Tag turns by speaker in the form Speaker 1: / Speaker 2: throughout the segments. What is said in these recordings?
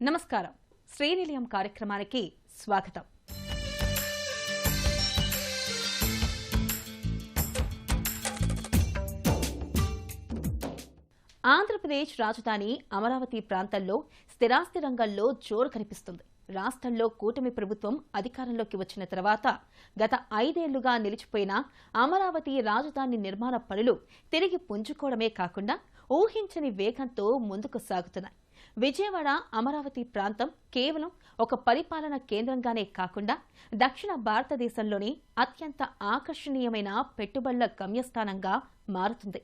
Speaker 1: నమస్కారం. శ్రీనిలయం కార్యక్రమానికి స్వాగతం. ఆంధ్రప్రదేశ్ రాజధాని అమరావతి ప్రాంతంలో స్థిరాస్తి రంగంలో జోరు కనిపిస్తుంది. రాష్ట్రంలో కూటమి ప్రభుత్వం అధికారంలోకి వచ్చిన తర్వాత గత 5 ఏళ్లుగా నిలిచిపోయిన అమరావతి రాజధాని నిర్మాణ పనులు తిరిగి పుంజుకోవడమే కాకుండా ఊహించని వేగంతో ముందుకు సాగుతున్నాయి. విజయవాడ అమరావతి ప్రాంతం కేవలం ఒక పరిపాలన కేంద్రంగానే కాకుండా దక్షిణ భారతదేశంలోని అత్యంత ఆకర్షణీయమైన పెట్టుబడుల గమ్యస్థానంగా మారుతుంది.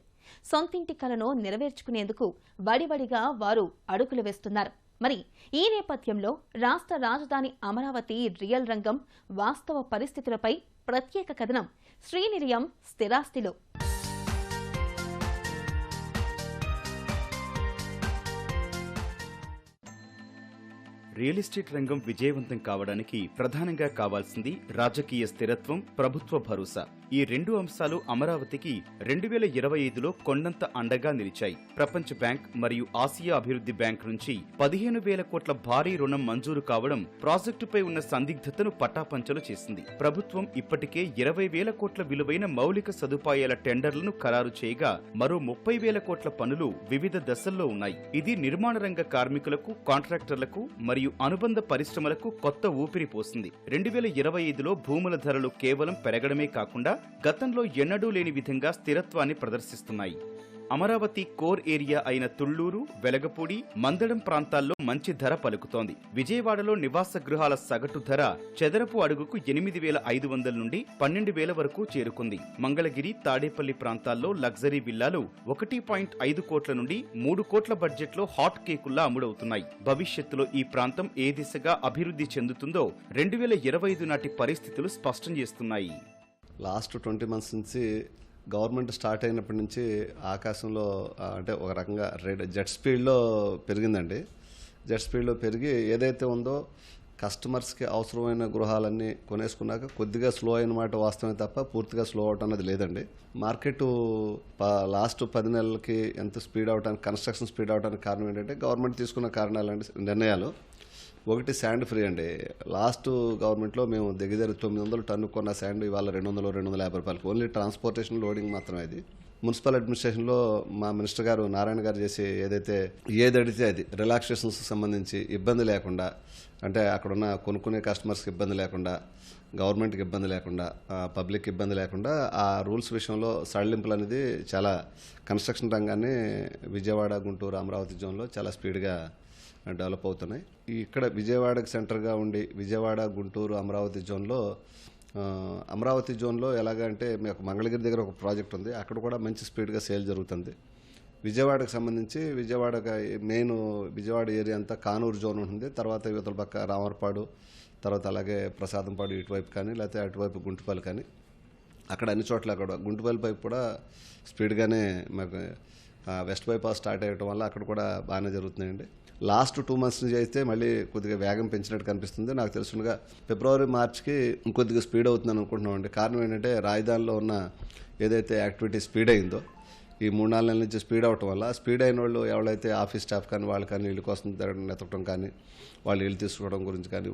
Speaker 1: సొంతింటి కలను నెరవేర్చుకునేందుకు వడివడిగా వారు అడుగులు వేస్తున్నారు. మరి ఈ నేపథ్యంలో రాష్ట్ర రాజధాని అమరావతి రియల్ రంగం వాస్తవ పరిస్థితులపై ప్రత్యేక కథనం శ్రీనిలయం స్థిరాస్తిలో.
Speaker 2: రియల్ ఎస్టేట్ రంగం విజయవంతం కావడానికి ప్రధానంగా కావాల్సింది రాజకీయ స్థిరత్వం, ప్రభుత్వ భరోసా. ఈ 2 అంశాలు అమరావతికి 2025లో కొండంత అండగా నిలిచాయి. ప్రపంచ బ్యాంక్ మరియు ఆసియా అభివృద్ధి బ్యాంక్ నుంచి 15,000 కోట్ల భారీ రుణం మంజూరు కావడం ప్రాజెక్టుపై ఉన్న సందిగ్ధతను పటాపంచలు చేసింది. ప్రభుత్వం ఇప్పటికే 20,000 కోట్ల విలువైన మౌలిక సదుపాయాల టెండర్లను ఖరారు చేయగా మరో 30,000 కోట్ల పనులు వివిధ దశల్లో ఉన్నాయి. ఇది నిర్మాణ రంగ కార్మికులకు, కాంట్రాక్టర్లకు మరియు అనుబంధ పరిశ్రమలకు కొత్త ఊపిరి పోసింది. 2025లో భూముల ధరలు కేవలం పెరగడమే కాకుండా గతంలో ఎన్నడూ లేని విధంగా స్థిరత్వాన్ని ప్రదర్శిస్తున్నాయి. అమరావతి కోర్ ఏరియా అయిన తుళ్లూరు, వెలగపూడి, మందడం ప్రాంతాల్లో మంచి ధర పలుకుతోంది. విజయవాడలో నివాస గృహాల సగటు ధర చదరపు అడుగుకు 8,500 నుండి 12,000 వరకు చేరుకుంది. మంగళగిరి, తాడేపల్లి ప్రాంతాల్లో లగ్జరీ విల్లాలు 1.5 కోట్ల నుండి 3 కోట్ల బడ్జెట్లో హాట్ కేకుల్లా అమ్ముడవుతున్నాయి. భవిష్యత్తులో ఈ ప్రాంతం ఏ దిశగా అభివృద్ధి చెందుతుందో 2025 నాటి పరిస్థితులు స్పష్టం చేస్తున్నాయి.
Speaker 3: లాస్ట్ 20 మంత్స్ నుంచి గవర్నమెంట్ స్టార్ట్ అయినప్పటి నుంచి ఆకాశంలో అంటే ఒక రకంగా జెట్ స్పీడ్లో పెరిగిందండి. జెట్ స్పీడ్లో పెరిగి ఏదైతే ఉందో కస్టమర్స్కి అవసరమైన గృహాలన్నీ కొనేసుకున్నాక కొద్దిగా స్లో అయిన మాట వాస్తవమే తప్ప పూర్తిగా స్లో అవటం అనేది లేదండి. మార్కెట్ లాస్ట్ 10 నెలలకి ఎంత స్పీడ్ అవడానికి, కన్స్ట్రక్షన్ స్పీడ్ అవడానికి కారణం ఏంటంటే గవర్నమెంట్ తీసుకున్న కారణాలంటే నిర్ణయాలు. ఒకటి శాండ్ ఫ్రీ అండి. లాస్ట్ గవర్నమెంట్లో మేము దగ్గర 900 టన్ను కొన్న శాండ్ ఇవాళ 200-250 రూపాయలకి. ఓన్లీ ట్రాన్స్పోర్టేషన్, లోడింగ్ మాత్రమే. ఇది మున్సిపల్ అడ్మినిస్ట్రేషన్లో మా మినిస్టర్ గారు నారాయణ గారు చేసి ఏది అడిగితే అది రిలాక్సేషన్స్ సంబంధించి ఇబ్బంది లేకుండా, అంటే అక్కడున్న కొనుక్కునే కస్టమర్స్కి ఇబ్బంది లేకుండా, గవర్నమెంట్కి ఇబ్బంది లేకుండా, పబ్లిక్ ఇబ్బంది లేకుండా ఆ రూల్స్ విషయంలో సడలింపులు అనేది చాలా కన్స్ట్రక్షన్ రంగాన్ని విజయవాడ, గుంటూరు, అమరావతి జోన్లో చాలా స్పీడ్గా డెవలప్ అవుతున్నాయి. ఇక్కడ విజయవాడకి సెంటర్గా ఉండి విజయవాడ, గుంటూరు, అమరావతి జోన్లో ఎలాగంటే మీకు మంగళగిరి దగ్గర ఒక ప్రాజెక్ట్ ఉంది. అక్కడ కూడా మంచి స్పీడ్గా సేల్ జరుగుతుంది. విజయవాడకు సంబంధించి విజయవాడ ఏరియా అంతా కానూరు జోన్ ఉంటుంది. తర్వాత యువతల పక్క రామర్పాడు, తర్వాత అలాగే ప్రసాదంపాడు ఇటువైపు కానీ, లేకపోతే అటువైపు గుంటుపల్లి కానీ, అక్కడ అన్ని చోట్ల కూడా గుంటుపల్లి వైపు కూడా స్పీడ్గానే మాకు వెస్ట్ బైపాస్ స్టార్ట్ అయ్యడం వల్ల అక్కడ కూడా బాగానే జరుగుతున్నాయండి. లాస్ట్ 2 మంత్స్ నుంచి అయితే మళ్ళీ కొద్దిగా వేగం పెంచినట్టు కనిపిస్తుంది. నాకు తెలుసుగా ఫిబ్రవరి, మార్చికి ఇంకొద్దిగా స్పీడ్ అవుతుందని అనుకుంటున్నామండి. కారణం ఏంటంటే రాజధానిలో ఉన్న ఏదైతే యాక్టివిటీ స్పీడ్ అయిందో ఈ 3-4 నెలల నుంచి స్పీడ్ అవటం వల్ల, స్పీడ్ అయిన వాళ్ళు ఎవరైతే ఆఫీస్ స్టాఫ్ కానీ వాళ్ళు కానీ ఇల్లు కోసం ఎతకడం కానీ, వాళ్ళు ఇల్లు తీసుకోవడం గురించి కానీ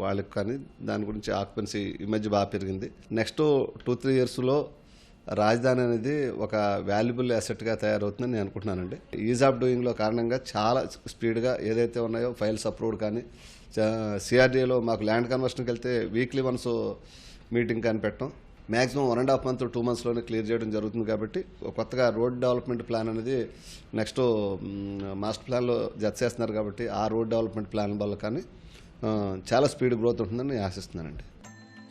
Speaker 3: వాళ్ళకి కానీ దాని గురించి ఆక్యుపెన్సీ ఈ మధ్య బాగా పెరిగింది. నెక్స్ట్ 2-3 ఇయర్స్లో రాజధాని అనేది ఒక వాల్యుబుల్ అసెట్గా తయారవుతుందని నేను అనుకుంటున్నానండి. ఈజ్ ఆఫ్ డూయింగ్లో కారణంగా చాలా స్పీడ్గా ఏదైతే ఉన్నాయో ఫైల్స్ అప్రూవ్డ్ కానీ, సిఆర్డీఏలో మాకు ల్యాండ్ కన్వర్షన్కి వెళ్తే వీక్లీ వన్స్ మీటింగ్ కానీ పెట్టడం, మ్యాక్సిమం 1.5 మంత్ 2 మంత్స్లోనే క్లియర్ చేయడం జరుగుతుంది. కాబట్టి కొత్తగా రోడ్ డెవలప్మెంట్ ప్లాన్ అనేది నెక్స్ట్ మాస్టర్ ప్లాన్లో జత చేస్తున్నారు. కాబట్టి ఆ రోడ్ డెవలప్మెంట్ ప్లాన్ వల్ల కానీ చాలా స్పీడ్ గ్రోత్ ఉంటుందని నేను ఆశిస్తున్నానండి.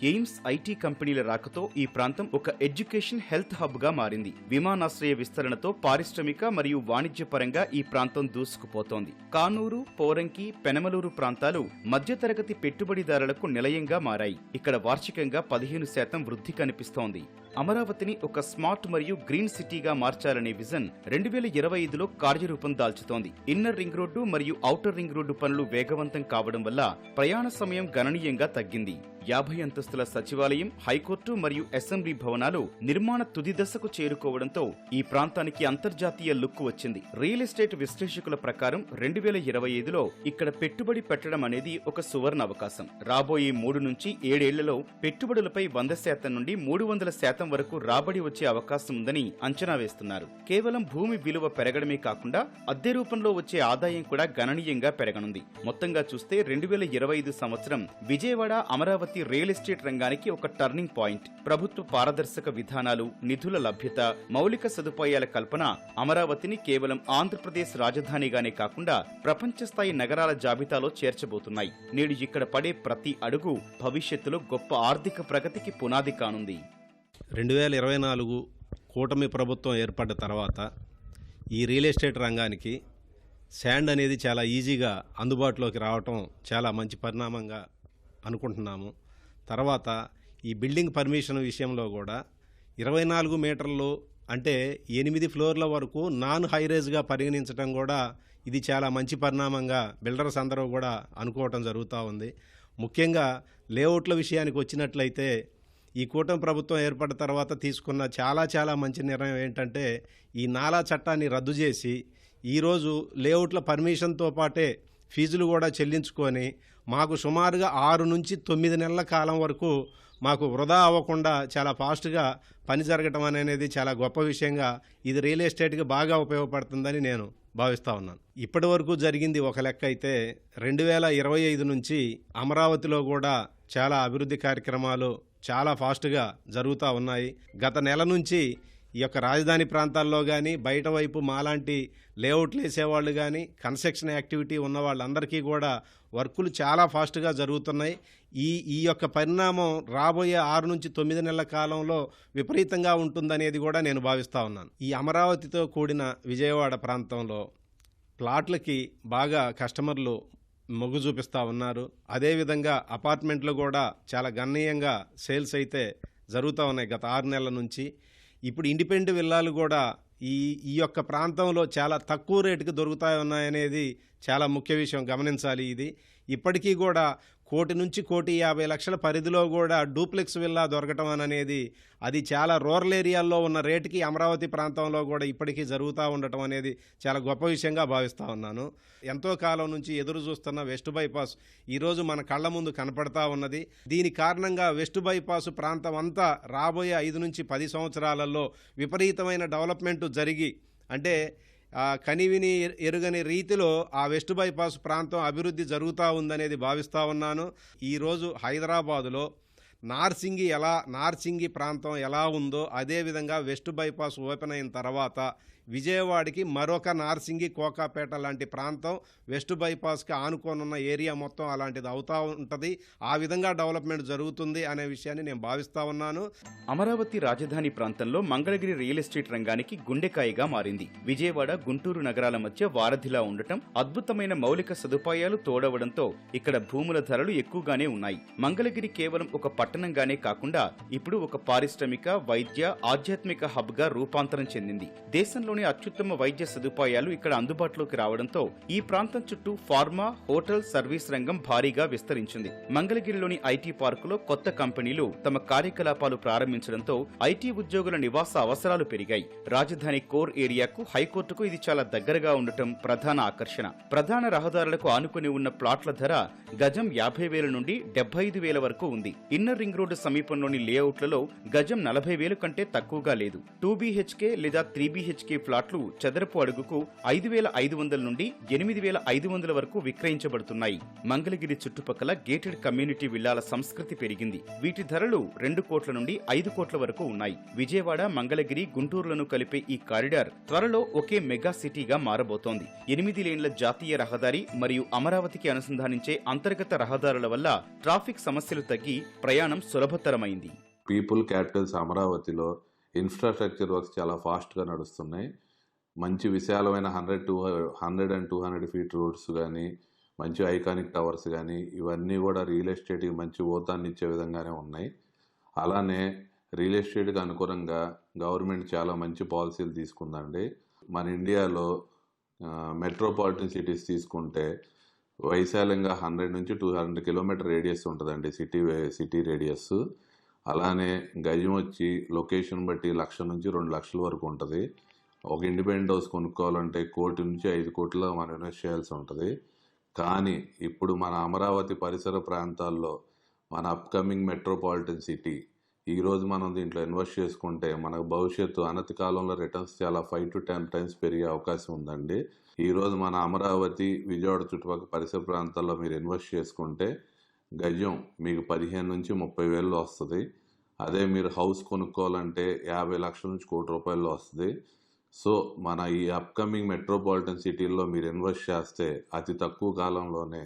Speaker 2: ఎయిమ్స్, ఐటీ కంపెనీల రాకతో ఈ ప్రాంతం ఒక ఎడ్యుకేషన్, హెల్త్ హబ్ గా మారింది. విమానాశ్రయ విస్తరణతో పారిశ్రామిక మరియు వాణిజ్య పరంగా ఈ ప్రాంతం దూసుకుపోతోంది. కానూరు, పోరంకి, పెనమలూరు ప్రాంతాలు మధ్యతరగతి పెట్టుబడిదారులకు నిలయంగా మారాయి. ఇక్కడ వార్షికంగా 15% వృద్ధి కనిపిస్తోంది. అమరావతిని ఒక స్మార్ట్ మరియు గ్రీన్ సిటీగా మార్చాలనే విజన్ 2025లో కార్యరూపం దాల్చుతోంది. ఇన్నర్ రింగ్ రోడ్డు మరియు ఔటర్ రింగ్ రోడ్డు పనులు వేగవంతం కావడం వల్ల ప్రయాణ సమయం గణనీయంగా తగ్గింది. 50 అంతస్తుల సచివాలయం, హైకోర్టు మరియు అసెంబ్లీ భవనాలు నిర్మాణ తుది దశకు చేరుకోవడంతో ఈ ప్రాంతానికి అంతర్జాతీయ లుక్ వచ్చింది. రియల్ ఎస్టేట్ విశ్లేషకుల ప్రకారం 2025లో ఇక్కడ పెట్టుబడి పెట్టడం అనేది ఒక సువర్ణ అవకాశం. రాబోయే 3 నుంచి 7 ఏళ్లలో పెట్టుబడులపై 100% నుండి 300% వరకు రాబడి వచ్చే అవకాశం ఉందని అంచనా వేస్తున్నారు. కేవలం భూమి విలువ పెరగడమే కాకుండా అద్దె రూపంలో వచ్చే ఆదాయం కూడా గణనీయంగా పెరగనుంది. మొత్తంగా చూస్తే 2025 సంవత్సరం విజయవాడ అమరావతి రియల్ ఎస్టేట్ రంగానికి ఒక టర్నింగ్ పాయింట్. ప్రభుత్వ పారదర్శక విధానాలు, నిధుల లభ్యత, మౌలిక సదుపాయాల కల్పన అమరావతిని కేవలం ఆంధ్రప్రదేశ్ రాజధానిగానే కాకుండా ప్రపంచ స్థాయి నగరాల జాబితాలో చేర్చబోతున్నాయి. నేడు ఇక్కడ పడే ప్రతి అడుగు భవిష్యత్తులో గొప్ప ఆర్థిక ప్రగతికి పునాది కానుంది.
Speaker 4: 2024 కూటమి ప్రభుత్వం ఏర్పడ్డ తర్వాత ఈ రియల్ ఎస్టేట్ రంగానికి శాండ్ అనేది చాలా ఈజీగా అందుబాటులోకి రావటం చాలా మంచి పరిణామంగా అనుకుంటున్నాము. తర్వాత ఈ బిల్డింగ్ పర్మిషన్ విషయంలో కూడా 24 మీటర్లు అంటే 8 ఫ్లోర్ల వరకు నాన్ హైరేజ్గా పరిగణించడం కూడా ఇది చాలా మంచి పరిణామంగా బిల్డర్స్ అందరూ కూడా అనుకోవటం జరుగుతూ ఉంది. ముఖ్యంగా లేఅవుట్ల విషయానికి వచ్చినట్లయితే ఈ కూటమి ప్రభుత్వం ఏర్పడిన తర్వాత తీసుకున్న చాలా మంచి నిర్ణయం ఏంటంటే ఈ నాలా చట్టాన్ని రద్దు చేసి ఈరోజు లేఅవుట్ల పర్మిషన్తో పాటే ఫీజులు కూడా చెల్లించుకొని మాకు సుమారుగా 6 నుంచి 9 నెలల కాలం వరకు మాకు వృధా అవ్వకుండా చాలా ఫాస్ట్గా పని జరగటం అనేది చాలా గొప్ప విషయంగా ఇది రియల్ ఎస్టేట్కి బాగా ఉపయోగపడుతుందని నేను భావిస్తూ ఉన్నాను. ఇప్పటి వరకు జరిగింది ఒక లెక్క అయితే 2025 నుంచి అమరావతిలో కూడా చాలా అభివృద్ధి కార్యక్రమాలు చాలా ఫాస్ట్గా జరుగుతూ ఉన్నాయి. గత నెల నుంచి ఈ యొక్క రాజధాని ప్రాంతాల్లో కానీ బయట వైపు మాలాంటి లేఅవుట్లు వేసేవాళ్ళు కానీ కన్స్ట్రక్షన్ యాక్టివిటీ ఉన్న వాళ్ళందరికీ కూడా వర్కులు చాలా ఫాస్ట్గా జరుగుతున్నాయి. ఈ యొక్క పరిణామం రాబోయే 6 నుంచి 9 నెలల కాలంలో విపరీతంగా ఉంటుందనేది కూడా నేను భావిస్తూ ఉన్నాను. ఈ అమరావతితో కూడిన విజయవాడ ప్రాంతంలో ప్లాట్లకి బాగా కస్టమర్లు మొగ్గు చూపిస్తూ ఉన్నారు. అదేవిధంగా అపార్ట్మెంట్లు కూడా చాలా గణనీయంగా సేల్స్ అయితే జరుగుతూ ఉన్నాయి గత 6 నెలల నుంచి. ఇప్పుడు ఇండిపెండెంట్ విల్లాలు కూడా ఈ యొక్క ప్రాంతంలో చాలా తక్కువ రేటుకి దొరుకుతా ఉన్నాయనేది చాలా ముఖ్య విషయం, గమనించాలి. ఇది ఇప్పటికీ కూడా 1 నుంచి 1,50,00,000 పరిధిలో కూడా డూప్లెక్స్ విల్లా దొరకటం అనేది అది చాలా రూరల్ ఏరియాల్లో ఉన్న రేటుకి అమరావతి ప్రాంతంలో కూడా ఇప్పటికీ జరుగుతూ ఉండటం అనేది చాలా గొప్ప విషయంగా భావిస్తూ ఉన్నాను. ఎంతో కాలం నుంచి ఎదురు చూస్తున్న వెస్ట్ బైపాస్ ఈరోజు మన కళ్ళ ముందు కనపడతా ఉన్నది. దీని కారణంగా వెస్ట్ బైపాస్ ప్రాంతం అంతా రాబోయే 5 నుంచి 10 సంవత్సరాలలో విపరీతమైన డెవలప్మెంట్ జరిగి అంటే కనివిని ఎరుగని రీతిలో ఆ వెస్ట్ బైపాస్ ప్రాంతం అభివృద్ధి జరుగుతూ ఉందనేది భావిస్తూ ఉన్నాను. ఈరోజు హైదరాబాదులో నార్సింగి ప్రాంతం ఎలా ఉందో అదేవిధంగా వెస్ట్ బైపాస్ ఓపెన్ అయిన తర్వాత విజయవాడకి మరొక నార్సింగి, కోకాపేట లాంటి ప్రాంతం వెస్ట్ బైపాస్కి ఆనుకోనున్న ఏరియా మొత్తం అలాంటిది అవుతూ ఉంటుంది. ఆ విధంగా డెవలప్మెంట్ జరుగుతుంది అనే విషయాన్ని నేను భావిస్తా ఉన్నాను.
Speaker 2: అమరావతి రాజధాని ప్రాంతంలో మంగళగిరి రియల్ ఎస్టేట్ రంగానికి గుండెకాయగా మారింది. విజయవాడ, గుంటూరు నగరాల మధ్య వారధిలా ఉండటం, అద్భుతమైన మౌలిక సదుపాయాలు తోడవడంతో ఇక్కడ భూముల ధరలు ఎక్కువగానే ఉన్నాయి. మంగళగిరి కేవలం ఒక పట్టణంగానే కాకుండా ఇప్పుడు ఒక పారిశ్రామిక, వైద్య, ఆధ్యాత్మిక హబ్ గా రూపాంతరం చెందింది. దేశంలో అత్యుత్తమ వైద్య సదుపాయాలు ఇక్కడ అందుబాటులోకి రావడంతో ఈ ప్రాంతం చుట్టూ ఫార్మా, హోటల్, సర్వీస్ రంగం భారీగా విస్తరించింది. మంగళగిరిలోని ఐటీ పార్కులో కొత్త కంపెనీలు తమ కార్యకలాపాలు ప్రారంభించడంతో ఐటీ ఉద్యోగుల నివాస అవసరాలు పెరిగాయి. రాజధాని కోర్ ఏరియాకు, హైకోర్టుకు ఇది చాలా దగ్గరగా ఉండటం ప్రధాన ఆకర్షణ. ప్రధాన రహదారులకు ఆనుకుని ఉన్న ప్లాట్ల ధర గజం 50,000 నుండి 75,000 వరకు ఉంది. ఇన్నర్ రింగ్ రోడ్డు సమీపంలోని లేఅవుట్లలో గజం 40,000 కంటే తక్కువగా లేదు. 2BHK లేదా 3BHK ఫ్లాట్లు చదరపు అడుగుకు 5,500 నుండి 8,500 వరకు విక్రయించబడుతున్నాయి. మంగళగిరి చుట్టుపక్కల గేటెడ్ కమ్యూనిటీ విల్లాల సంస్కృతి పెరిగింది. వీటి ధరలు 2 కోట్ల నుండి 5 కోట్ల వరకు ఉన్నాయి. విజయవాడ, మంగళగిరి, గుంటూరులను కలిపే ఈ కారిడార్ త్వరలో ఒకే మెగా సిటీగా మారబోతోంది. 8 లేన్ల జాతీయ రహదారి మరియు అమరావతికి అనుసంధానించే అంతర్గత రహదారుల వల్ల ట్రాఫిక్ సమస్యలు తగ్గి ప్రయాణం సులభతరమైంది.
Speaker 5: పీపుల్ క్యాపిటల్స్ అమరావతిలో ఇన్ఫ్రాస్ట్రక్చర్ వర్క్స్ చాలా ఫాస్ట్గా నడుస్తున్నాయి. మంచి విశాలమైన 100 and 200 ఫీట్ రోడ్స్ కానీ, మంచి ఐకానిక్ టవర్స్ కానీ, ఇవన్నీ కూడా రియల్ ఎస్టేట్కి మంచి ఊతాన్ని ఇచ్చే విధంగానే ఉన్నాయి. అలానే రియల్ ఎస్టేట్కి అనుగుణంగా గవర్నమెంట్ చాలా మంచి పాలసీలు తీసుకుందండి. మన ఇండియాలో మెట్రోపాలిటన్ సిటీస్ తీసుకుంటే వైశాల్యంగా 100 నుంచి 200 కిలోమీటర్ రేడియస్ ఉంటుందండి సిటీ రేడియస్. అలానే గజం వచ్చి లొకేషన్ బట్టి 1,00,000 నుంచి 2,00,000 వరకు ఉంటుంది. ఒక ఇండిపెండెంట్ హౌస్ కొనుక్కోవాలంటే 1 కోటి నుంచి 5 కోట్ల మనం ఇన్వెస్ట్ చేయాల్సి ఉంటుంది. కానీ ఇప్పుడు మన అమరావతి పరిసర ప్రాంతాల్లో మన అప్కమింగ్ మెట్రోపాలిటన్ సిటీ ఈరోజు మనం దీంట్లో ఇన్వెస్ట్ చేసుకుంటే మనకు భవిష్యత్తు అనతి కాలంలో రిటర్న్స్ చాలా 5 to 10 టైమ్స్ పెరిగే అవకాశం ఉందండి. ఈరోజు మన అమరావతి విజయవాడ చుట్టుపక్కల పరిసర ప్రాంతాల్లో మీరు ఇన్వెస్ట్ చేసుకుంటే గజం మీకు 15 నుంచి 30 వేలు వస్తుంది. అదే మీరు హౌస్ కొనుక్కోవాలంటే 50 లక్షల నుంచి ₹1,00,00,000 వస్తుంది. సో మన ఈ అప్కమింగ్ మెట్రోపాలిటన్ సిటీల్లో మీరు ఇన్వెస్ట్ చేస్తే అతి తక్కువ కాలంలోనే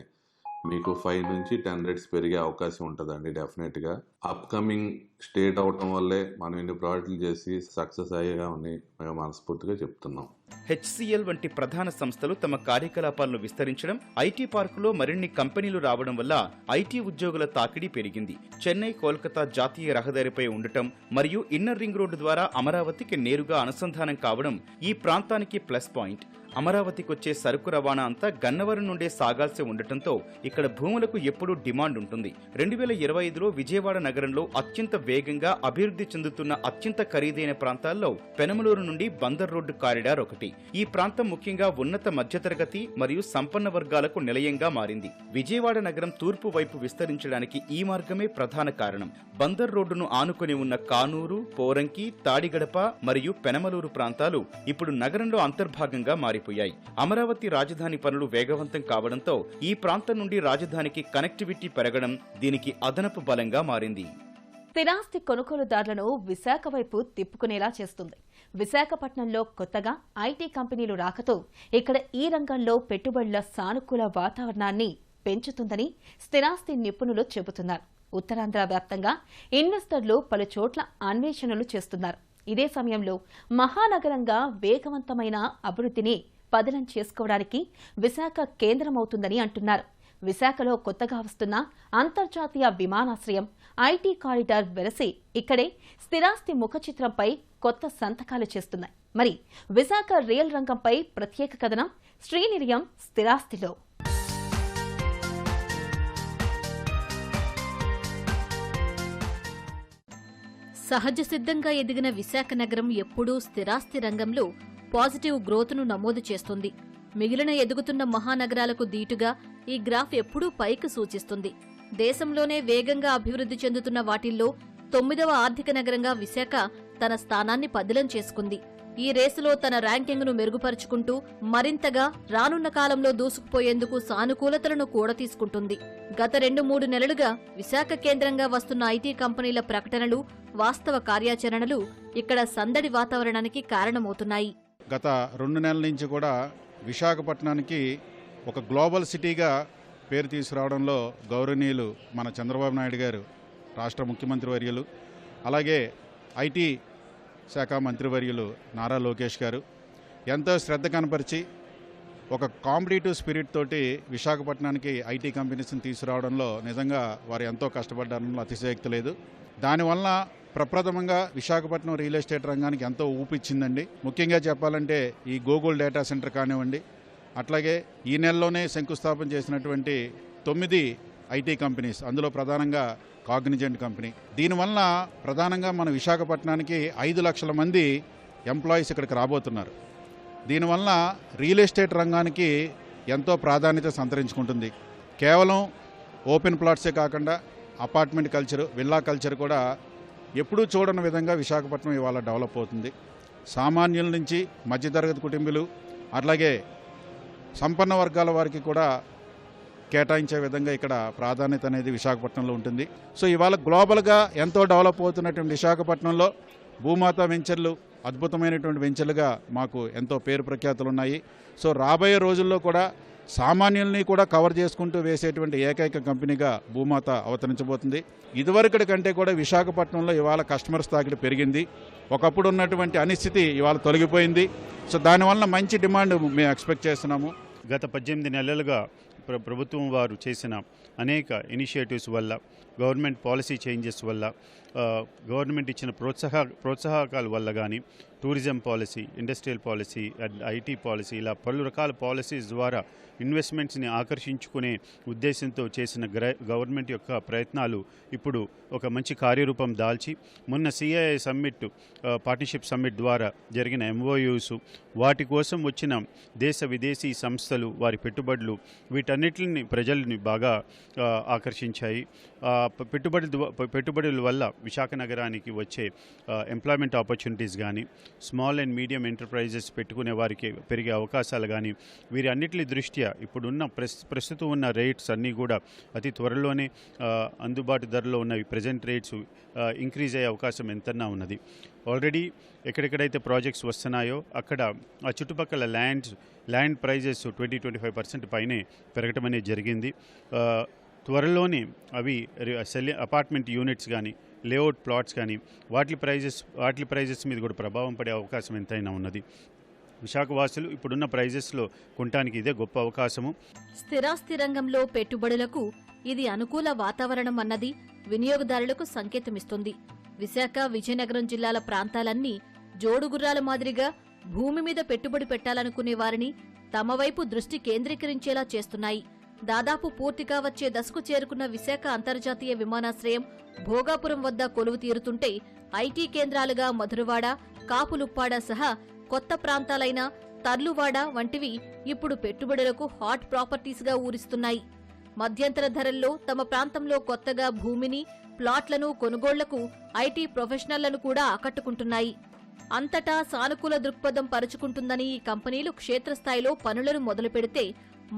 Speaker 5: మీకు 5 నుంచి 10 రేట్స్ పెరిగే అవకాశం ఉంటుందండి. డెఫినెట్గా అప్కమింగ్ స్టేట్ అవటం వల్లే మనం ఇన్ని ప్రాజెక్టులు చేసి సక్సెస్ అయ్యేగామని మేము మనస్ఫూర్తిగా చెప్తున్నాం.
Speaker 2: హెచ్సిఎల్ వంటి ప్రధాన సంస్థలు తమ కార్యకలాపాలను విస్తరించడం, ఐటీ పార్కులో మరిన్ని కంపెనీలు రావడం వల్ల ఐటీ ఉద్యోగుల తాకిడి పెరిగింది. చెన్నై, కోల్కతా జాతీయ రహదారిపై ఉండటం మరియు ఇన్నర్ రింగ్ రోడ్డు ద్వారా అమరావతికి నేరుగా అనుసంధానం కావడం ఈ ప్రాంతానికి ప్లస్ పాయింట్. అమరావతికొచ్చే సరుకు రవాణా అంతా గన్నవరం నుండే సాగాల్సి ఉండటంతో ఇక్కడ భూములకు ఎప్పుడూ డిమాండ్ ఉంటుంది. 2025లో విజయవాడ నగరంలో అత్యంత వేగంగా అభివృద్ధి చెందుతున్న అత్యంత ఖరీదైన ప్రాంతాల్లో పెనమలూరు నుండి బందర్ రోడ్డు కారిడార్ ఒకటి. ఈ ప్రాంతం ముఖ్యంగా ఉన్నత మధ్యతరగతి మరియు సంపన్న వర్గాలకు నిలయంగా మారింది. విజయవాడ నగరం తూర్పు వైపు విస్తరించడానికి ఈ మార్గమే ప్రధాన కారణం. బందర్ రోడ్డును ఆనుకుని ఉన్న కానూరు, పోరంకి, తాడిగడప మరియు పెనమలూరు ప్రాంతాలు ఇప్పుడు నగరంలో అంతర్భాగంగా మారిపోయాయి. అమరావతి రాజధాని పనులు వేగవంతం కావడంతో ఈ ప్రాంతం నుండి రాజధానికి కనెక్టివిటీ పెరగడం దీనికి అదనపు బలంగా మారింది.
Speaker 1: స్థిరాస్తి కొనుగోలుదారులను విశాఖ వైపు తిప్పుకునేలా చేస్తుంది. విశాఖపట్నంలో కొత్తగా ఐటీ కంపెనీలు రాకతో ఇక్కడ ఈ రంగంలో పెట్టుబడుల సానుకూల వాతావరణాన్ని పెంచుతుందని స్థిరాస్తి నిపుణులు చెబుతున్నారు. ఉత్తరాంధ్ర వ్యాప్తంగా ఇన్వెస్టర్లు పలు చోట్ల అన్వేషణలు చేస్తున్నారు. ఇదే సమయంలో మహానగరంగా వేగవంతమైన అభివృద్ధిని పదిలం చేసుకోవడానికి విశాఖ కేంద్రమవుతుందని అంటున్నారు. విశాఖలో కొత్తగా వస్తున్న అంతర్జాతీయ విమానాశ్రయం, ఐటీ కారిడార్ వెలసి ఇక్కడే స్థిరాస్తి ముఖ చిత్రంపై కొత్త సంతకాలు చేస్తున్నాయి. మరి విశాఖ రియల్ రంగంపై ప్రత్యేక కథనం శ్రీనిలయం స్థిరాస్తిలో.
Speaker 6: సహజ సిద్ధంగా ఎదిగిన విశాఖ నగరం ఎప్పుడూ స్థిరాస్తి రంగంలో పాజిటివ్ గ్రోత్ను నమోదు చేస్తుంది. మిగిలిన ఎదుగుతున్న మహానగరాలకు దీటుగా ఈ గ్రాఫ్ ఎప్పుడూ పైకి సూచిస్తుంది. దేశంలోనే వేగంగా అభివృద్ధి చెందుతున్న వాటిల్లో 9వ ఆర్థిక నగరంగా విశాఖ తన స్థానాన్ని పదిలం చేసుకుంది. ఈ రేసులో తన ర్యాంకింగ్ను మెరుగుపరుచుకుంటూ మరింతగా రానున్న కాలంలో దూసుకుపోయేందుకు సానుకూలతలను కూడతీసుకుంటుంది. గత 2-3 నెలలుగా విశాఖ కేంద్రంగా వస్తున్న ఐటీ కంపెనీల ప్రకటనలు, వాస్తవ కార్యాచరణలు ఇక్కడ సందడి వాతావరణానికి కారణమవుతున్నాయి.
Speaker 7: గత 2 నెలల నుంచి కూడా విశాఖపట్నానికి ఒక గ్లోబల్ సిటీగా పేరు తీసుకురావడంలో గౌరవనీయులు మన చంద్రబాబు నాయుడు గారు, రాష్ట్ర ముఖ్యమంత్రి వర్యులు, అలాగే ఐటీ శాఖ మంత్రివర్యులు నారా లోకేష్ గారు ఎంతో శ్రద్ధ కనపరిచి ఒక కాంపిటేటివ్ స్పిరిట్ తోటి విశాఖపట్నానికి ఐటీ కంపెనీస్ని తీసుకురావడంలో నిజంగా వారు ఎంతో కష్టపడ్డారని అతిశయోక్తి లేదు. దానివల్ల ప్రప్రథమంగా విశాఖపట్నం రియల్ ఎస్టేట్ రంగానికి ఎంతో ఊపిచ్చిందండి. ముఖ్యంగా చెప్పాలంటే ఈ గూగుల్ డేటా సెంటర్ కానివ్వండి, అట్లాగే ఈ నెలలోనే శంకుస్థాపన చేసినటువంటి 9 ఐటీ కంపెనీస్, అందులో ప్రధానంగా కాగ్నిజెంట్ కంపెనీ. దీనివల్ల ప్రధానంగా మన విశాఖపట్నానికి 5 లక్షల మంది ఎంప్లాయీస్ ఇక్కడికి రాబోతున్నారు. దీనివల్ల రియల్ ఎస్టేట్ రంగానికి ఎంతో ప్రాధాన్యత సంతరించుకుంటుంది. కేవలం ఓపెన్ ప్లాట్సే కాకుండా అపార్ట్మెంట్ కల్చర్, విల్లా కల్చర్ కూడా ఎప్పుడూ చూడని విధంగా విశాఖపట్నం ఇవాళ డెవలప్ అవుతుంది. సామాన్యుల నుంచి మధ్యతరగతి కుటుంబీలు, అట్లాగే సంపన్న వర్గాల వారికి కూడా కేటాయించే విధంగా ఇక్కడ ప్రాధాన్యత అనేది విశాఖపట్నంలో ఉంటుంది. సో ఇవాళ గ్లోబల్గా ఎంతో డెవలప్ అవుతున్నటువంటి విశాఖపట్నంలో భూమాత వెంచర్లు అద్భుతమైనటువంటి వెంచర్లుగా మాకు ఎంతో పేరు ప్రఖ్యాతులు ఉన్నాయి. సో రాబోయే రోజుల్లో కూడా సామాన్యుల్ని కూడా కవర్ చేసుకుంటూ వేసేటువంటి ఏకైక కంపెనీగా భూమాత అవతరించబోతుంది. ఇదివరకటి కంటే కూడా విశాఖపట్నంలో ఇవాళ కస్టమర్స్ తాకిడి పెరిగింది. ఒకప్పుడు ఉన్నటువంటి అనిశ్చితి ఇవాళ తొలగిపోయింది. సో దానివల్ల మంచి డిమాండ్ మేము ఎక్స్పెక్ట్ చేస్తున్నాము.
Speaker 8: గత 18 నెలలుగా ప్రభుత్వం వారు చేసిన అనేక ఇనిషియేటివ్స్ వల్ల, గవర్నమెంట్ పాలసీ చేంజెస్ వల్ల, గవర్నమెంట్ ఇచ్చిన ప్రోత్సాహకాల వల్ల కానీ tourism policy, industrial policy and IT policy, ఇలా పలు రకాల పాలసీస్ ద్వారా ఇన్వెస్ట్మెంట్స్ని ఆకర్షించుకునే ఉద్దేశంతో చేసిన గవర్నమెంట్ యొక్క ప్రయత్నాలు ఇప్పుడు ఒక మంచి కార్యరూపం దాల్చి మొన్న సిఐఐ సమ్మిట్, పార్ట్నర్షిప్ సమ్మిట్ ద్వారా జరిగిన MOUs, వాటి కోసం వచ్చిన దేశ విదేశీ సంస్థలు వారి పెట్టుబడులు, వీటన్నిటిని ప్రజల్ని బాగా ఆకర్షించాయి. పెట్టుబడుల వల్ల విశాఖ నగరానికి వచ్చే ఎంప్లాయ్మెంట్ ఆపర్చునిటీస్ కానీ, స్మాల్ అండ్ మీడియం ఎంటర్ప్రైజెస్ పెట్టుకునే వారికి పెరిగే అవకాశాలు కానీ, వీరి అన్నిటి దృష్ట్యా ఇప్పుడున్న ప్రస్తుతం ఉన్న రేట్స్ అన్నీ కూడా అతి త్వరలోనే అందుబాటు ధరలో ఉన్నవి ప్రజెంట్ రేట్స్ ఇంక్రీజ్ అయ్యే అవకాశం ఎంతన్నా ఉన్నది. ఆల్రెడీ ఎక్కడెక్కడైతే ప్రాజెక్ట్స్ వస్తున్నాయో అక్కడ ఆ చుట్టుపక్కల ల్యాండ్ ప్రైజెస్ 20-25% పైనే పెరగటం అనేది జరిగింది. త్వరలోనే అవి అపార్ట్మెంట్ యూనిట్స్ కానీ, లేఅవుట్ ప్లాట్స్ కానీ వాటి ప్రైజెస్ మీద కూడా ప్రభావం పడే అవకాశం ఎంతైనా ఉన్నది. విశాఖవాసులు ఇప్పుడున్న ప్రైజెస్లో కొనడానికి ఇదే గొప్ప అవకాశము.
Speaker 6: స్థిరాస్తి రంగంలో పెట్టుబడులకు ఇది అనుకూల వాతావరణం అన్నది వినియోగదారులకు సంకేతమిస్తుంది. విశాఖ, విజయనగరం జిల్లాల ప్రాంతాలన్నీ జోడుగుర్రాల మాదిరిగా భూమి మీద పెట్టుబడి పెట్టాలనుకునే వారిని తమ వైపు దృష్టి కేంద్రీకరించేలా చేస్తున్నాయి. దాదాపు పూర్తిగా వచ్చే దశకు చేరుకున్న విశాఖ అంతర్జాతీయ విమానాశ్రయం భోగాపురం వద్ద కొలువు తీరుతుంటే ఐటీ కేంద్రాలుగా మధురవాడ, కాపులుప్పాడ సహా కొత్త ప్రాంతాలైన తర్లువాడ వంటివి ఇప్పుడు పెట్టుబడులకు హాట్ ప్రాపర్టీస్గా ఊరిస్తున్నాయి. మధ్యంతర ధరల్లో తమ ప్రాంతంలో కొత్తగా భూమిని, ప్లాట్లను కొనుగోళ్లకు ఐటీ ప్రొఫెషనళ్లను కూడా ఆకట్టుకుంటున్నాయి. అంతటా సానుకూల దృక్పథం పరుచుకుంటుందని ఈ కంపెనీలు క్షేత్రస్థాయిలో పనులను మొదలుపెడితే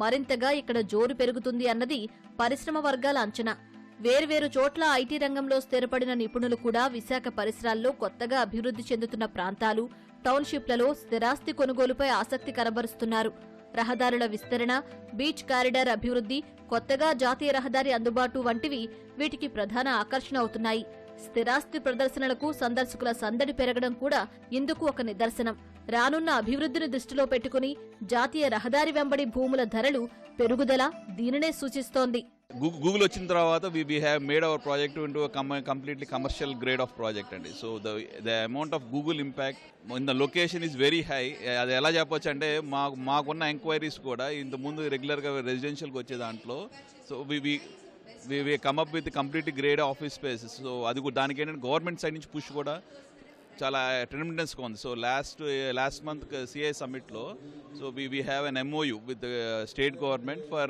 Speaker 6: మరింతగా ఇక్కడ జోరు పెరుగుతుంది అన్నది పరిశ్రమ వర్గాల అంచనా. వేర్వేరు చోట్ల ఐటీ రంగంలో స్థిరపడిన నిపుణులు కూడా విశాఖ పరిసరాల్లో కొత్తగా అభివృద్ధి చెందుతున్న ప్రాంతాలు, టౌన్షిప్లలో స్థిరాస్తి కొనుగోలుపై ఆసక్తి కనబరుస్తున్నారు. రహదారుల విస్తరణ, బీచ్ కారిడార్ అభివృద్ధి, కొత్తగా జాతీయ రహదారి అందుబాటు వంటివి వీటికి ప్రధాన ఆకర్షణ అవుతున్నాయి. స్థిరాస్తి ప్రదర్శనలకు సందర్శకుల సందడి పెరగడం కూడా ఇందుకు ఒక నిదర్శనం. రానున్న అభివృద్ధిని దృష్టిలో పెట్టుకుని జాతీయ రహదారి వెంబడి భూముల ధరలు పెరుగుదల దీనినే సూచిస్తోంది.
Speaker 9: Google వచ్చిన తర్వాత we have made our project into a completely commercial grade of project అండి. So the amount of Google impact in the location is very high. అది ఎలా చెప్పొచ్చు అంటే మాకున్న ఎంక్వైరీస్ కూడా ఇంత ముందు రెగ్యులర్గా రెసిడెన్షియల్కి వచ్చే దాంట్లో so we come up with completely grade office spaces. So అది కూడా దానికి ఏంటంటే గవర్నమెంట్ సైడ్ నుంచి పుష్ కూడా చాలా ట్రెమెండస్గా ఉంది. సో లాస్ట్ మంత్ సిఐ సమ్మిట్లో so we have an MOU with the state government for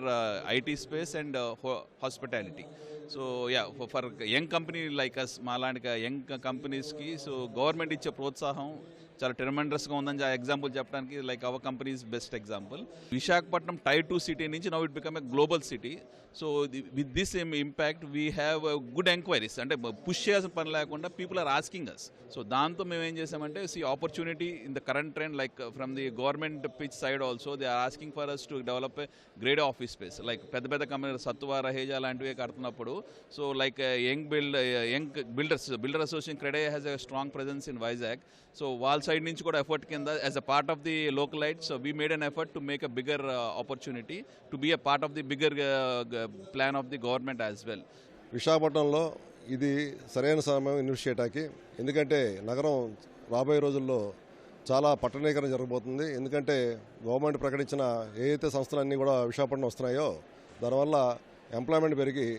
Speaker 9: IT space and hospitality. So for young company like us, మా లాంటి యంగ్ కంపెనీస్కి సో గవర్నమెంట్ ఇచ్చే ప్రోత్సాహం చాలా ట్రెమెండస్గా ఉందని ఎగ్జాంపుల్ చెప్పడానికి like our company is best example. Visakhapatnam Tier 2 city నుంచి now it become a global city. So with this impact we have good enquiries, అంటే పుష్ చేయాల్సిన పని లేకుండా people are asking us. So దాంతో మేము ఏం చేసామంటే opportunity in the current trend like from the government pitch side also they are asking for us to develop a grade office space. Like పెద్ద company సత్వ, రహేజా లాంటివి కడుతున్నప్పుడు so like young builder association CREDAI has a strong presence in Vizag. So వాళ్ళ సైడ్ నుంచి కూడా effort కింద as a part of the localite so we made an effort to make a bigger opportunity to be a part of the bigger plan of the government as well.
Speaker 10: విశాఖపట్నంలో ఇది సరైన సమయం invest చేయడానికి. ఎందుకంటే నగరం రాబోయే రోజుల్లో చాలా పట్టణీకరణ జరగబోతుంది. ఎందుకంటే గవర్నమెంట్ ప్రకటించిన ఏదైతే సంస్థలన్నీ కూడా విశాఖపట్నం వస్తున్నాయో దానివల్ల ఎంప్లాయ్మెంట్ పెరిగి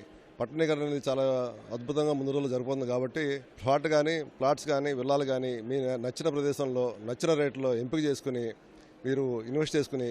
Speaker 10: పట్టణీకరణ అనేది చాలా అద్భుతంగా ముందు రోజులు జరుగుతుంది. కాబట్టి ప్లాట్స్ కానీ విల్లాలు కానీ మీ నచ్చిన ప్రదేశంలో నచ్చిన రేట్లో ఎంపిక చేసుకుని మీరు ఇన్వెస్ట్ చేసుకుని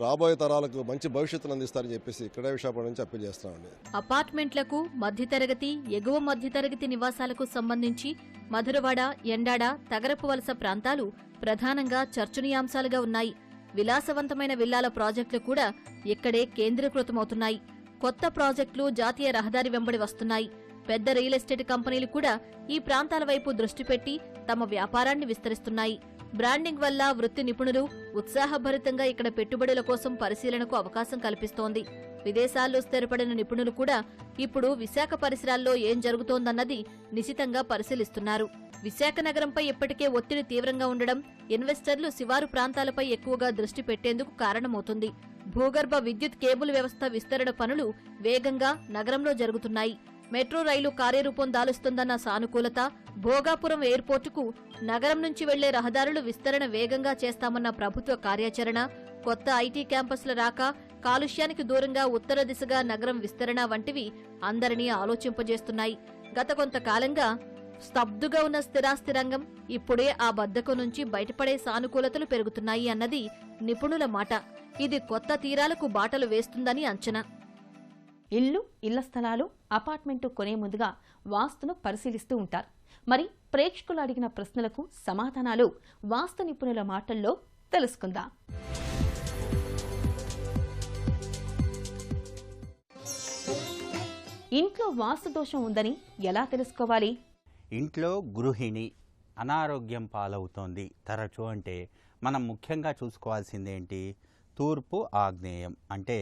Speaker 10: రాబోయే తరాలకు మంచి భవిష్యత్తును అందిస్తారని చెప్పేసి ఇక్కడే విశాఖపట్నం నుంచి అప్పీల్ చేస్తున్నామండి.
Speaker 6: అపార్ట్మెంట్లకు, మధ్యతరగతి, ఎగువ మధ్యతరగతి నివాసాలకు సంబంధించి మధురవాడ, ఎండాడ, తగరపు వలస ప్రాంతాలు ప్రధానంగా చర్చనీయాంశాలుగా ఉన్నాయి. విలాసవంతమైన విల్లాల ప్రాజెక్టులు కూడా ఇక్కడే కేంద్రీకృతమవుతున్నాయి. కొత్త ప్రాజెక్టులు జాతీయ రహదారి వెంబడి వస్తున్నాయి. పెద్ద రియల్ ఎస్టేట్ కంపెనీలు కూడా ఈ ప్రాంతాల వైపు దృష్టి పెట్టి తమ వ్యాపారాన్ని విస్తరిస్తున్నాయి. బ్రాండింగ్ వల్ల వృత్తి నిపుణులు ఉత్సాహభరితంగా ఇక్కడ పెట్టుబడుల కోసం పరిశీలనకు అవకాశం కల్పిస్తోంది. విదేశాల్లో స్థిరపడిన నిపుణులు కూడా ఇప్పుడు విశాఖ పరిసరాల్లో ఏం జరుగుతోందన్నది నిశితంగా పరిశీలిస్తున్నారు. విశాఖ నగరంపై ఇప్పటికే ఒత్తిడి తీవ్రంగా ఉండడం ఇన్వెస్టర్లు శివారు ప్రాంతాలపై ఎక్కువగా దృష్టి పెట్టేందుకు కారణమవుతుంది. భూగర్భ విద్యుత్ కేబుల్ వ్యవస్థ విస్తరణ పనులు వేగంగా నగరంలో జరుగుతున్నాయి. మెట్రో రైలు కార్యరూపం దాలుస్తుందన్న సానుకూలత, భోగాపురం ఎయిర్పోర్టుకు నగరం నుంచి వెళ్లే రహదారులు విస్తరణ వేగంగా చేస్తామన్న ప్రభుత్వ కార్యాచరణ, కొత్త ఐటీ క్యాంపస్ల రాక, కాలుష్యానికి దూరంగా ఉత్తర దిశగా నగరం విస్తరణ వంటివి అందరినీ ఆలోచింపజేస్తున్నాయి. గత కొంతకాలంగా స్తబ్దుగా ఉన్న స్థిరాస్తి రంగం ఇప్పుడే ఆ బద్ధకం నుంచి బయటపడే సానుకూలతలు పెరుగుతున్నాయి అన్నది నిపుణుల మాట. ఇది కొత్త తీరాలకు బాటలు వేస్తుందని అంచనా.
Speaker 1: ఇల్లు, ఇళ్ల స్థలాలు, అపార్ట్మెంటు కొనే ముందుగా వాస్తును పరిశీలిస్తూ ఉంటారు. మరి ప్రేక్షకులు అడిగిన ప్రశ్నలకు సమాధానాలు వాస్తు నిపుణుల మాటల్లో తెలుసుకుందాం. ఇంట్లో వాస్తు దోషం ఉందని ఎలా తెలుసుకోవాలి?
Speaker 11: ఇంట్లో గృహిణి అనారోగ్యం పాలవుతోంది తరచూ అంటే మనం ముఖ్యంగా చూసుకోవాల్సిందేంటి? తూర్పు ఆగ్నేయం. అంటే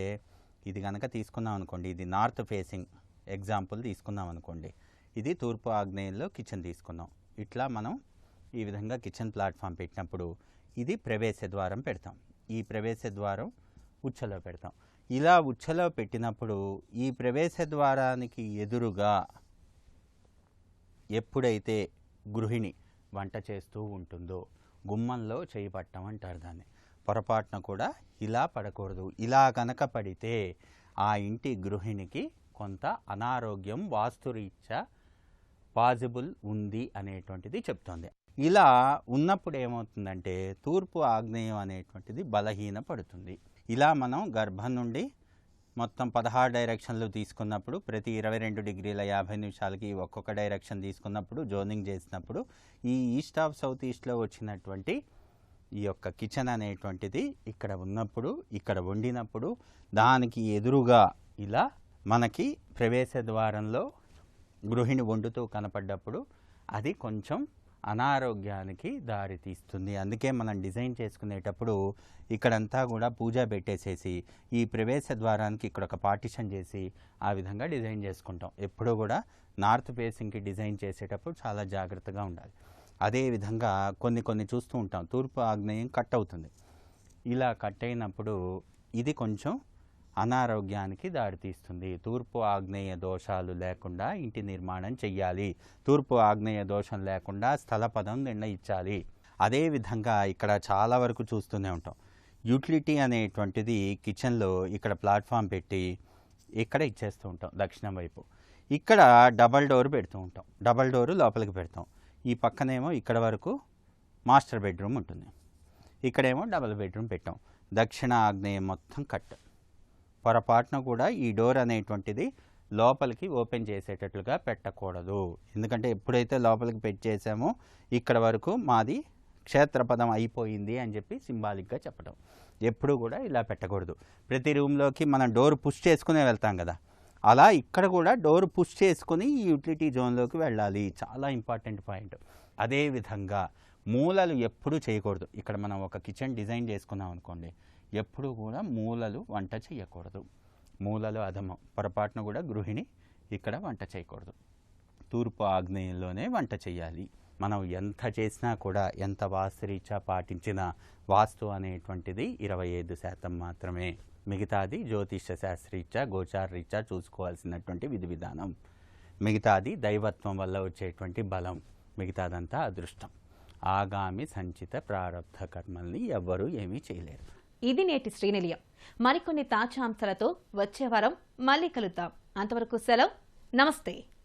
Speaker 11: ఇది కనుక తీసుకున్నాం అనుకోండి, ఇది నార్త్ ఫేసింగ్ ఎగ్జాంపుల్ తీసుకున్నాం అనుకోండి, ఇది తూర్పు ఆగ్నేయంలో కిచెన్ తీసుకున్నాం. ఇట్లా మనం ఈ విధంగా కిచెన్ ప్లాట్ఫామ్ పెట్టినప్పుడు ఇది ప్రవేశ ద్వారం పెడతాం. ఈ ప్రవేశ ద్వారం ఉచ్చలో పెడతాం. ఇలా ఉచ్చలో పెట్టినప్పుడు ఈ ప్రవేశ ద్వారానికి ఎదురుగా ఎప్పుడైతే గృహిణి వంట చేస్తూ ఉంటుందో గుమ్మంలో చేయి పట్టం అంటారు దాన్ని. పొరపాటున కూడా ఇలా పడకూడదు. ఇలా కనుక పడితే ఆ ఇంటి గృహిణికి కొంత అనారోగ్యం వాస్తురీత్యా పాజిబుల్ ఉంది అనేటువంటిది చెప్తోంది. ఇలా ఉన్నప్పుడు ఏమవుతుందంటే తూర్పు ఆగ్నేయం అనేటువంటిది బలహీన పడుతుంది. ఇలా మనం గర్భం నుండి మొత్తం 16 డైరెక్షన్లు తీసుకున్నప్పుడు ప్రతి 22 డిగ్రీల 50 నిమిషాలకి ఒక్కొక్క డైరెక్షన్ తీసుకున్నప్పుడు జోనింగ్ చేసినప్పుడు ఈ ఈస్ట్ ఆఫ్ సౌత్ ఈస్ట్లో వచ్చినటువంటి ఈ యొక్క కిచెన్ అనేటువంటిది ఇక్కడ ఉన్నప్పుడు, ఇక్కడ వండినప్పుడు దానికి ఎదురుగా ఇలా మనకి ప్రవేశ ద్వారంలో గృహిణి వండుతూ కనపడ్డప్పుడు అది కొంచెం అనారోగ్యానికి దారి తీస్తుంది. అందుకే మనం డిజైన్ చేసుకునేటప్పుడు ఇక్కడంతా కూడా పూజ పెట్టేసేసి ఈ ప్రవేశ ద్వారానికి ఇక్కడ ఒక పార్టిషన్ చేసి ఆ విధంగా డిజైన్ చేసుకుంటాం. ఎప్పుడూ కూడా నార్త్ ఫేసింగ్కి డిజైన్ చేసేటప్పుడు చాలా జాగ్రత్తగా ఉండాలి. అదేవిధంగా కొన్ని చూస్తూ ఉంటాం, తూర్పు ఆగ్నేయం కట్ అవుతుంది. ఇలా కట్ అయినప్పుడు ఇది కొంచెం అనారోగ్యానికి దారితీస్తుంది. తూర్పు ఆగ్నేయ దోషాలు లేకుండా ఇంటి నిర్మాణం చెయ్యాలి. తూర్పు ఆగ్నేయ దోషం లేకుండా స్థల పదం నిర్ణయించాలి. అదేవిధంగా ఇక్కడ చాలా వరకు చూస్తూనే ఉంటాం, యూటిలిటీ అనేటువంటిది కిచెన్లో ఇక్కడ ప్లాట్ఫామ్ పెట్టి ఇక్కడ ఇచ్చేస్తూ ఉంటాం దక్షిణం వైపు. ఇక్కడ డబల్ డోర్ పెడుతూ ఉంటాం. డబల్ డోరు లోపలికి పెడతాం. ఈ పక్కనేమో ఇక్కడ వరకు మాస్టర్ బెడ్రూమ్ ఉంటుంది, ఇక్కడేమో డబల్ బెడ్రూమ్ పెట్టాం. దక్షిణ ఆగ్నేయం మొత్తం కట్. పొరపాటున కూడా ఈ డోర్ అనేటువంటిది లోపలికి ఓపెన్ చేసేటట్లుగా పెట్టకూడదు. ఎందుకంటే ఎప్పుడైతే లోపలికి పెట్టేసామో ఇక్కడ వరకు మాది క్షేత్రపదం అయిపోయింది అని చెప్పి సింబాలిక్గా చెప్పడం. ఎప్పుడు కూడా ఇలా పెట్టకూడదు. ప్రతి రూమ్లోకి మనం డోర్ పుష్ చేసుకునే వెళ్తాం కదా, అలా ఇక్కడ కూడా డోర్ పుష్ చేసుకుని ఈ యూటిలిటీ జోన్లోకి వెళ్ళాలి. చాలా ఇంపార్టెంట్ పాయింట్. అదేవిధంగా మూలలు ఎప్పుడూ చేయకూడదు. ఇక్కడ మనం ఒక కిచెన్ డిజైన్ చేసుకున్నాం అనుకోండి, ఎప్పుడు కూడా మూలలు వంట చేయకూడదు. మూలలు అధమం. పొరపాటున కూడా గృహిణి ఇక్కడ వంట చేయకూడదు. తూర్పు ఆగ్నేయంలోనే వంట చేయాలి. మనం ఎంత చేసినా కూడా, ఎంత వాస్తురీత్యా పాటించినా వాస్తు అనేటువంటిది 25% మాత్రమే. మిగతాది జ్యోతిష శాస్త్రీత్యా గోచార రీత్యా చూసుకోవాల్సినటువంటి విధి విధానం. మిగతాది దైవత్వం వల్ల వచ్చేటువంటి బలం. మిగతాదంతా అదృష్టం. ఆగామి సంచిత ప్రారబ్ధ కర్మల్ని ఎవ్వరూ ఏమీ చేయలేరు.
Speaker 1: ఇది నేటి శ్రీనిలయం. మరికొన్ని తాజా అంశాలతో వచ్చే వారం మళ్ళీ కలుద్దాం. అంతవరకు సెలవు. నమస్తే.